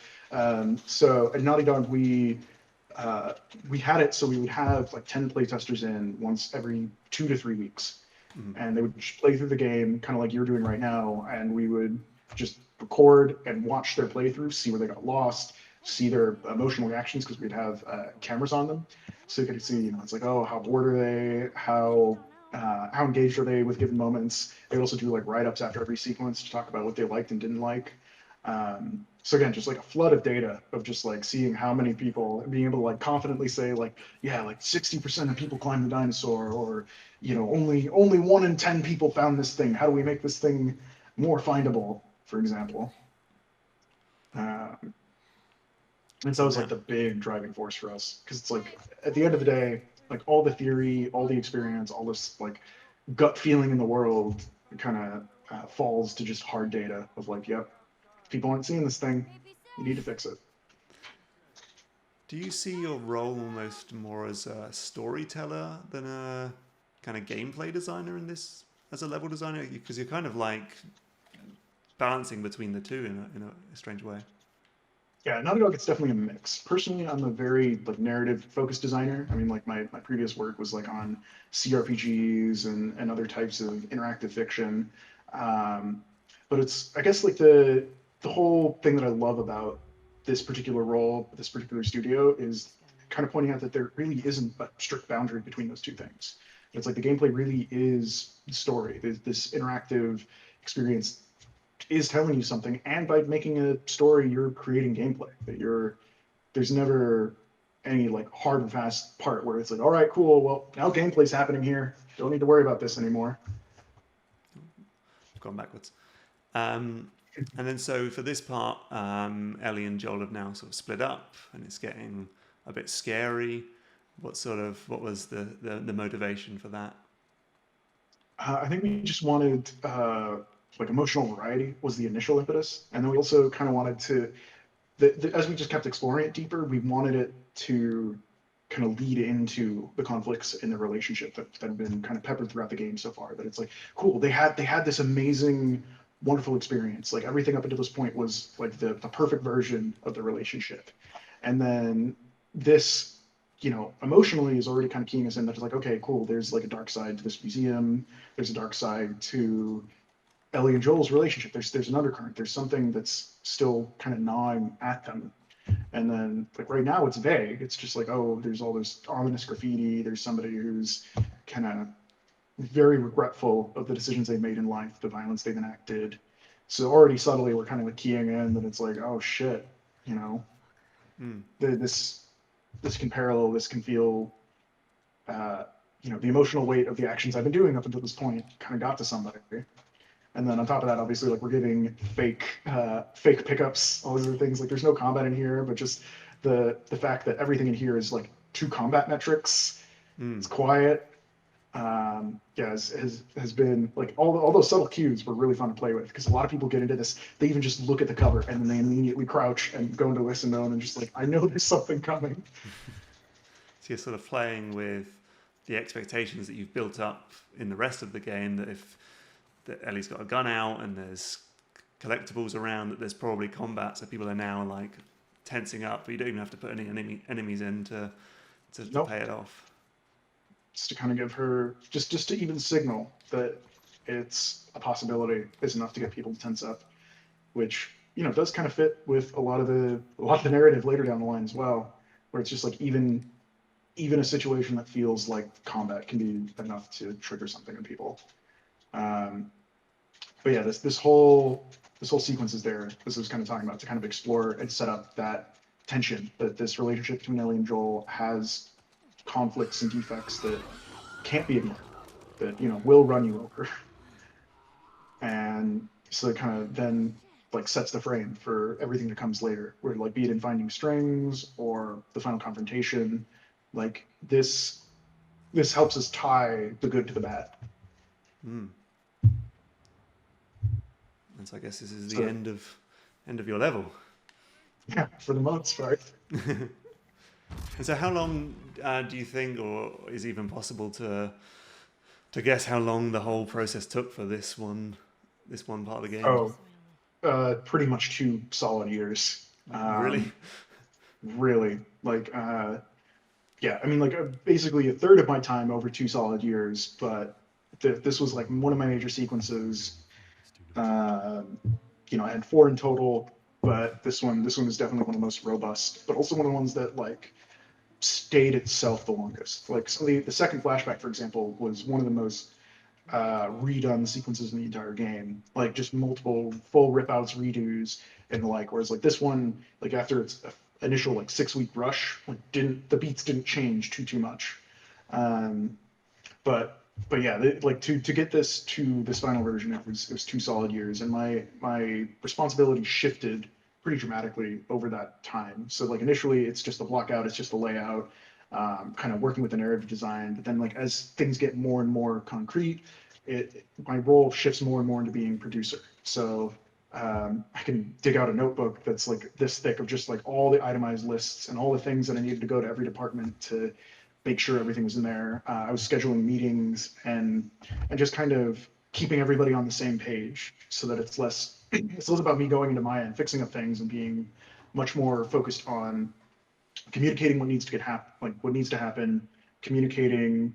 So at Naughty Dog, uh, we had it so we would have like 10 playtesters in once every 2 to 3 weeks, Mm. and they would play through the game kind of like you're doing right now, and we would just record and watch their playthrough, see where they got lost, see their emotional reactions because we'd have cameras on them, so you could see, it's like, oh, how bored are they, how engaged are they with given moments. They also do like write-ups after every sequence to talk about what they liked and didn't like. So again, just like a flood of data of just like seeing how many people, being able to like confidently say like, yeah, like 60% of people climbed the dinosaur, or only 1 in 10 people found this thing. How do we make this thing more findable, for example? Um, and so So that was like now, the big driving force for us because it's like at the end of the day, like all the theory, all the experience, all this like gut feeling in the world kind of falls to just hard data of like, yep, if people aren't seeing this thing, you need to fix it. do you see your role almost more as a storyteller than a kind of gameplay designer in this as a level designer? Because you're kind of like balancing between the two in a strange way. Yeah, Naughty Dog, it's definitely a mix. Personally, I'm a very like narrative focused designer. I mean, like my previous work was like on CRPGs and other types of interactive fiction. Um, but it's I guess like the whole thing that I love about this particular role, this particular studio, is kind of pointing out that there really isn't a strict boundary between those two things. It's like the gameplay really is the story. This interactive experience is telling you something, and by making a story, you're creating gameplay. There's never any like hard and fast part where it's like, all right, cool, well now gameplay's happening here. Don't need to worry about this anymore. I've gone backwards. Um, and then so for this part, Ellie and Joel have now sort of split up, and it's getting a bit scary. What was the motivation for that? I think we just wanted like emotional variety was the initial impetus, and then we also kind of wanted to, as we just kept exploring it deeper, we wanted it to kind of lead into the conflicts in the relationship that have been kind of peppered throughout the game so far. That it's like, cool, they had this amazing, wonderful experience. Like everything up until this point was like the perfect version of the relationship. And then this, emotionally is already kind of keying us in that it's like, okay, cool, there's like a dark side to this museum, there's a dark side to Ellie and Joel's relationship. There's an undercurrent. There's something that's still kind of gnawing at them. And then like right now it's vague. It's just like, oh, there's all this ominous graffiti. There's somebody who's kind of very regretful of the decisions they've made in life, the violence they've enacted. So already subtly we're kind of like keying in that it's like, oh shit, you know, Mm. this this can parallel, this can feel, uh, the emotional weight of the actions I've been doing up until this point kind of got to somebody. And then on top of that, obviously, like we're giving fake pickups, all these other things. Like there's no combat in here, but just the fact that everything in here is like two combat metrics. It's Mm. quiet. Yeah, has been like all those subtle cues were really fun to play with because a lot of people get into this. They even just look at the cover and then they immediately crouch and go into listen mode and just like, I know there's something coming. So you're sort of playing with the expectations that you've built up in the rest of the game, that if that Ellie's got a gun out and there's collectibles around, that there's probably combat, so people are now like tensing up, but you don't even have to put any enemies in to Nope. pay it off. Just to kind of give her just to even signal that it's a possibility is enough to get people to tense up, which does kind of fit with a lot of the narrative later down the line as well, where it's just like even a situation that feels like combat can be enough to trigger something in people. Um, but yeah, this whole sequence is there. This was kind of talking about to kind of explore and set up that tension that this relationship between Ellie and Joel has conflicts and defects that can't be ignored, that will run you over, and so it kind of then like sets the frame for everything that comes later, where like be it in Finding Strings or the final confrontation, like this helps us tie the good to the bad. Mm. And so I guess this is the So end of your level. yeah, for the most part. And so how long do you think, or is it even possible to guess how long the whole process took for this one part of the game? Oh, pretty much 2 solid years. Really? Really, like, yeah, I mean, like, basically a third of my time over 2 solid years, but this was like one of my major sequences. Um, I had four in total, but this one is definitely one of the most robust, but also one of the ones that like stayed itself the longest. Like, so the second flashback, for example, was one of the most redone sequences in the entire game, like just multiple full rip outs, redos, and the like. Whereas like this one, like after its initial like 6 week rush, like didn't the beats didn't change too much. Um, but yeah, like to get this to this final version, it was 2 solid years, and my responsibility shifted pretty dramatically over that time. So like initially, it's just the block out, it's just the layout, kind of working with the narrative design. But then like as things get more and more concrete, my role shifts more and more into being producer. So I can dig out a notebook that's like this thick of just like all the itemized lists and all the things that I needed to go to every department to make sure everything was in there. I was scheduling meetings and just kind of keeping everybody on the same page so that it's less about me going into Maya and fixing up things and being much more focused on communicating what needs to like what needs to happen, communicating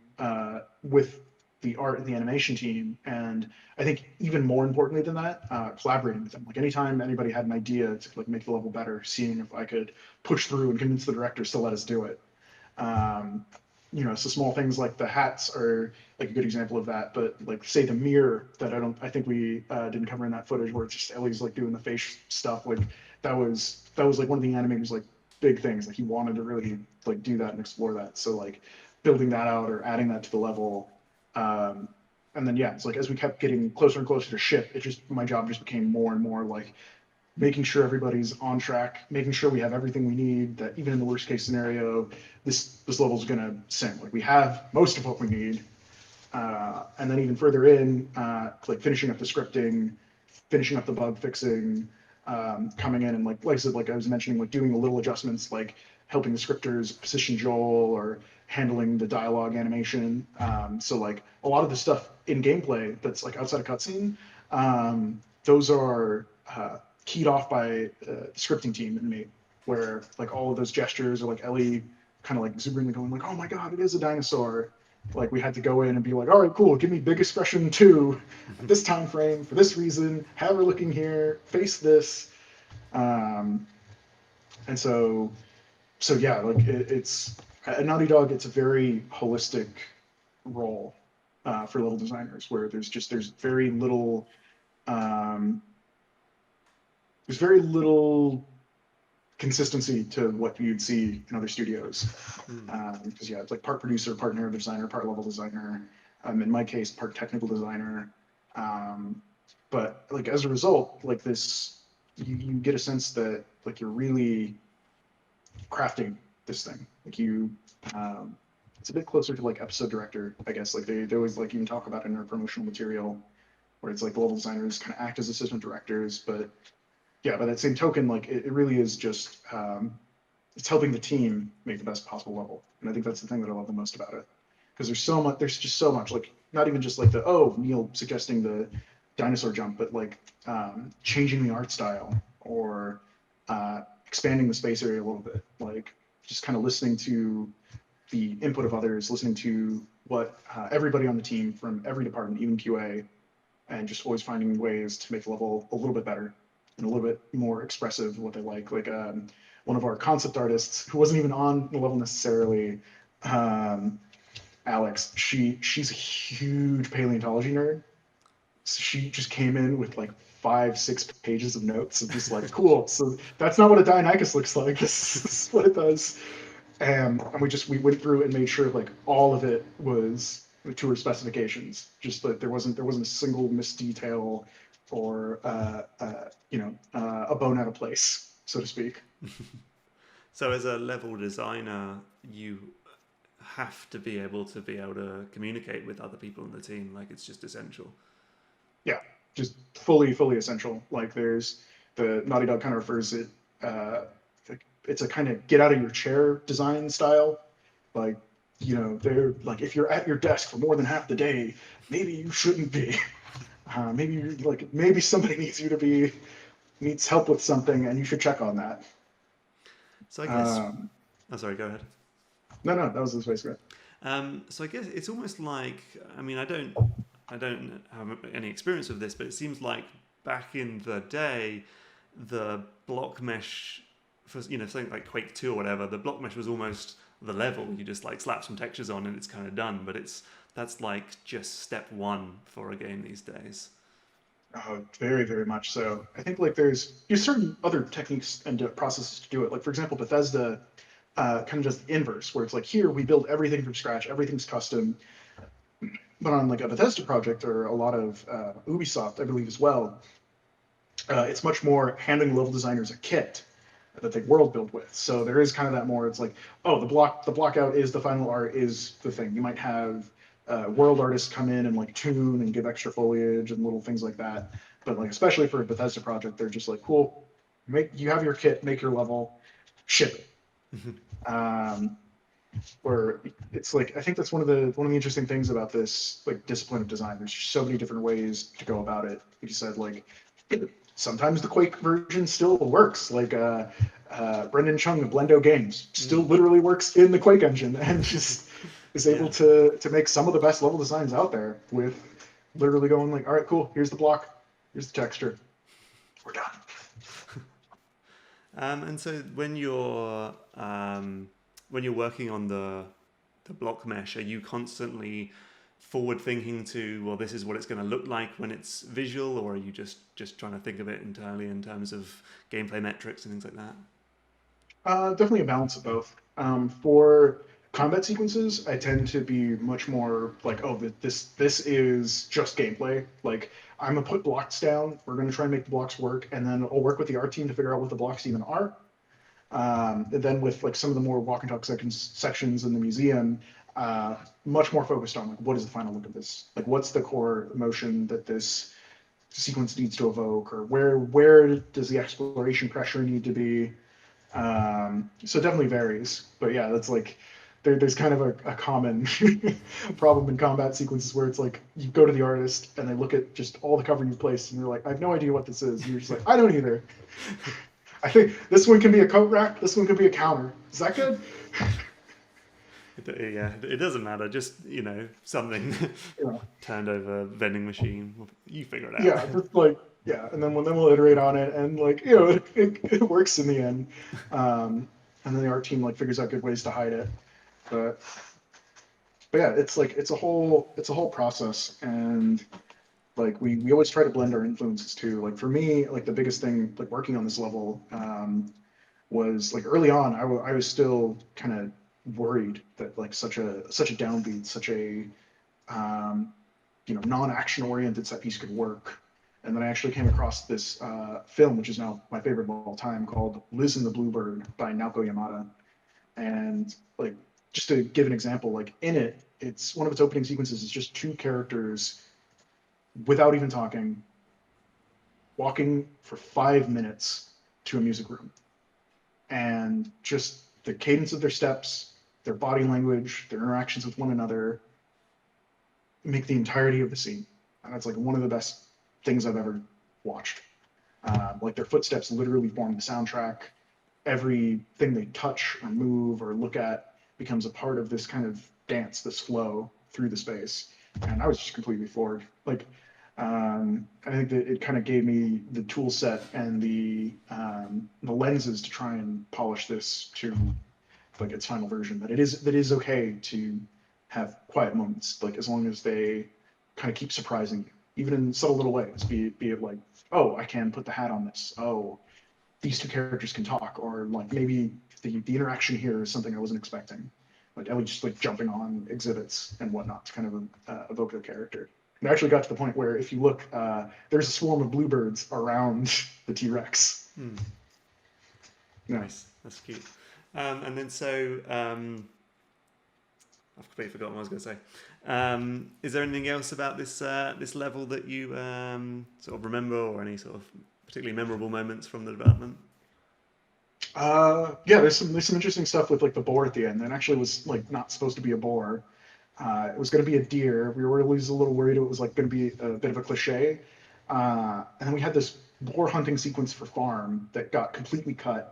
with the art and the animation team, and I think even more importantly than that, collaborating with them. Like anytime anybody had an idea to like make the level better, seeing if I could push through and convince the directors to let us do it. Um, so small things like the hats are like a good example of that. But like say the mirror that I think we didn't cover in that footage where it's just Ellie's like doing the face stuff. Like that was like one of the animators like big things. Like he wanted to really like do that and explore that. So like building that out or adding that to the level. Um, and then yeah, it's like as we kept getting closer and closer to ship, it just my job just became more and more like making sure everybody's on track, making sure we have everything we need, that even in the worst case scenario, this level's gonna sing. Like we have most of what we need. And then even further in, like finishing up the scripting, finishing up the bug fixing, coming in and like I said, like I was mentioning, like doing the little adjustments, like helping the scripters position Joel or handling the dialogue animation. So like a lot of the stuff in gameplay that's like outside of cutscene, those are keyed off by the scripting team and me, where like all of those gestures are like Ellie kind of like exuberantly going like, "Oh my god, it is a dinosaur." Like we had to go in and be like, "All right, cool, give me big expression two at this time frame for this reason. Have her looking here, face this." Um, and so yeah, like it's at Naughty Dog, it's a very holistic role for level designers, where there's very little um, there's very little consistency to what you'd see in other studios. Mm. Because yeah, it's like part producer, part narrative designer, part level designer. In my case, part technical designer. Um, but like as a result, like this, you get a sense that like you're really crafting this thing. Like it's a bit closer to like episode director, I guess. Like they always like even talk about it in their promotional material, where it's like the level designers kind of act as assistant directors, but yeah, by that same token, like it really is just it's helping the team make the best possible level, and I think that's the thing that I love the most about it, because there's just so much, like not even just like the Neil suggesting the dinosaur jump, but like changing the art style or expanding the space area a little bit, like just kind of listening to the input of others, listening to what everybody on the team from every department, even QA, and just always finding ways to make the level a little bit better and a little bit more expressive of what they like. Like one of our concept artists who wasn't even on the level necessarily, um, Alex. She's a huge paleontology nerd. So she just came in with like 5, 6 pages of notes and just like, cool. So that's not what a Deinonychus looks like. This is what it does. And we went through and made sure like all of it was to her specifications. Just that there wasn't a single missed detail or a bone out of place, so to speak. So as a level designer, you have to be able to communicate with other people in the team. Like it's just essential. Yeah, just fully essential. Like there's the Naughty Dog kind of refers it. It's a kind of get out of your chair design style. Like they're like if you're at your desk for more than half the day, maybe you shouldn't be. Maybe somebody needs help with something, and you should check on that. So I guess. Um, Oh, sorry. Go ahead. no, that was the space grab. So I guess it's almost like I mean I don't have any experience with this, but it seems like back in the day, the block mesh for something like Quake 2 or whatever, the block mesh was almost the level. You just like slap some textures on and it's kind of done. But that's like just step one for a game these days. Oh, very much so. I think like there's certain other techniques and processes to do it. Like for example, Bethesda kind of does the inverse, where it's like here we build everything from scratch, everything's custom. But on like a Bethesda project or a lot of Ubisoft, I believe as well, it's much more handing level designers a kit that they world build with. So there is kind of that more. It's like, oh, the block out is the final art is the thing. You might have world artists come in and like tune and give extra foliage and little things like that. But like especially for a Bethesda project, they're just like, cool, you have your kit, make your level, ship it. Um, where it's like I think that's one of the interesting things about this like discipline of design. There's so many different ways to go about it. Like you said, like sometimes the Quake version still works. Like Brendan Chung of Blendo Games still literally works in the Quake engine and just is able Yeah. to make some of the best level designs out there with literally going like, all right, cool, here's the block, here's the texture, we're done. And so when you're working on the block mesh, are you constantly forward thinking to, well, this is what it's going to look like when it's visual, or are you just trying to think of it internally in terms of gameplay metrics and things like that? Definitely a balance of both. For combat sequences, I tend to be much more like, oh, this is just gameplay. Like, I'm gonna put blocks down. We're gonna try and make the blocks work, and then I'll work with the art team to figure out what the blocks even are. And then with like some of the more walk and talk sections in the museum, much more focused on like what is the final look of this? Like, what's the core emotion that this sequence needs to evoke, or where does the exploration pressure need to be? So it definitely varies. But yeah, that's like there's kind of a common problem in combat sequences where it's like you go to the artist and they look at just all the cover you've placed and you're like, I have no idea what this is. And you're just like, I don't either. I think this one can be a coat rack. This one could be a counter. Is that good? Yeah, it doesn't matter. Just something You know, turned over vending machine. You figure it out. yeah, just like yeah, and then we'll iterate on it, and like it works in the end. And then the art team like figures out good ways to hide it. But but yeah, it's like it's a whole process, and like we always try to blend our influences too. Like for me, like the biggest thing like working on this level was like early on, I was still kind of worried that like such a downbeat, such a um, non-action oriented set piece could work. And then I actually came across this film, which is now my favorite of all time, called Liz and the Bluebird by Naoko Yamada. And like, just to give an example, like in it, it's one of its opening sequences is just two characters without even talking, walking for 5 minutes to a music room, and just the cadence of their steps, their body language, their interactions with one another make the entirety of the scene. And that's like one of the best things I've ever watched. Like their footsteps literally form the soundtrack. Everything they touch or move or look at becomes a part of this kind of dance, this flow through the space. And I was just completely floored. Like, I think that it kind of gave me the tool set and the lenses to try and polish this to like its final version. That is okay to have quiet moments, like as long as they kind of keep surprising you, even in subtle little ways. Be it like, oh, I can put the hat on this. Oh, these two characters can talk, or like maybe the interaction here is something I wasn't expecting. Like Ellie just like jumping on exhibits and whatnot to kind of evoke their character. And I actually got to the point where if you look, there's a swarm of bluebirds around the T-Rex. Hmm. Yeah. Nice, that's cute. And then I've completely forgotten what I was going to say. Is there anything else about this level that you sort of remember, or any sort of particularly memorable moments from the development? Yeah, there's some interesting stuff with like the boar at the end. That actually was like not supposed to be a boar. It was going to be a deer. We were always a little worried it was like going to be a bit of a cliche. And then we had this boar hunting sequence for farm that got completely cut.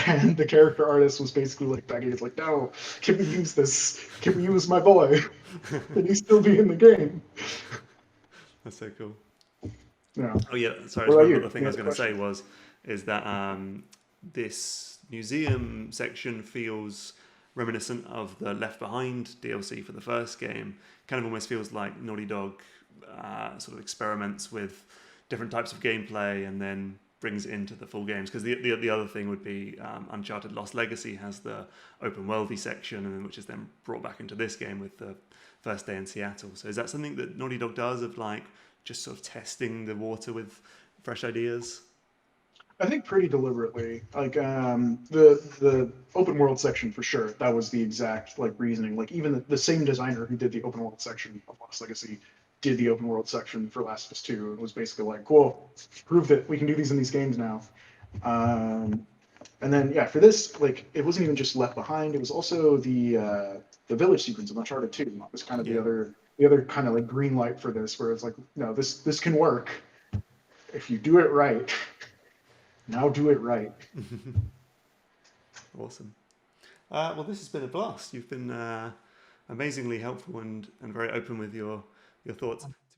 And the character artist was basically like begging, it's like, no, can we use this? Can we use my boy? Can he still be in the game? That's so cool. Yeah. Oh yeah, sorry, I What just about remembered you? the thing You I had was a going to say question? is that this museum section feels reminiscent of the Left Behind DLC for the first game. Kind of almost feels like Naughty Dog sort of experiments with different types of gameplay and then brings it into the full games. Because the other thing would be Uncharted Lost Legacy has the open worldy section, and which is then brought back into this game with the first day in Seattle. So is that something that Naughty Dog does, of like just sort of testing the water with fresh ideas? I think pretty deliberately. Like the open world section for sure. That was the exact like reasoning. Like even the same designer who did the open world section of Lost Legacy did the open world section for Last of Us 2. It was basically like, cool, prove that we can do these in these games now. Um, and then yeah, for this, like it wasn't even just Left Behind. It was also the village sequence of Uncharted 2. That was kind of the Yeah. other kind of like green light for this, where it's like, no, this can work if you do it right. Now do it right. Awesome. Well, this has been a blast. You've been amazingly helpful and very open with your thoughts.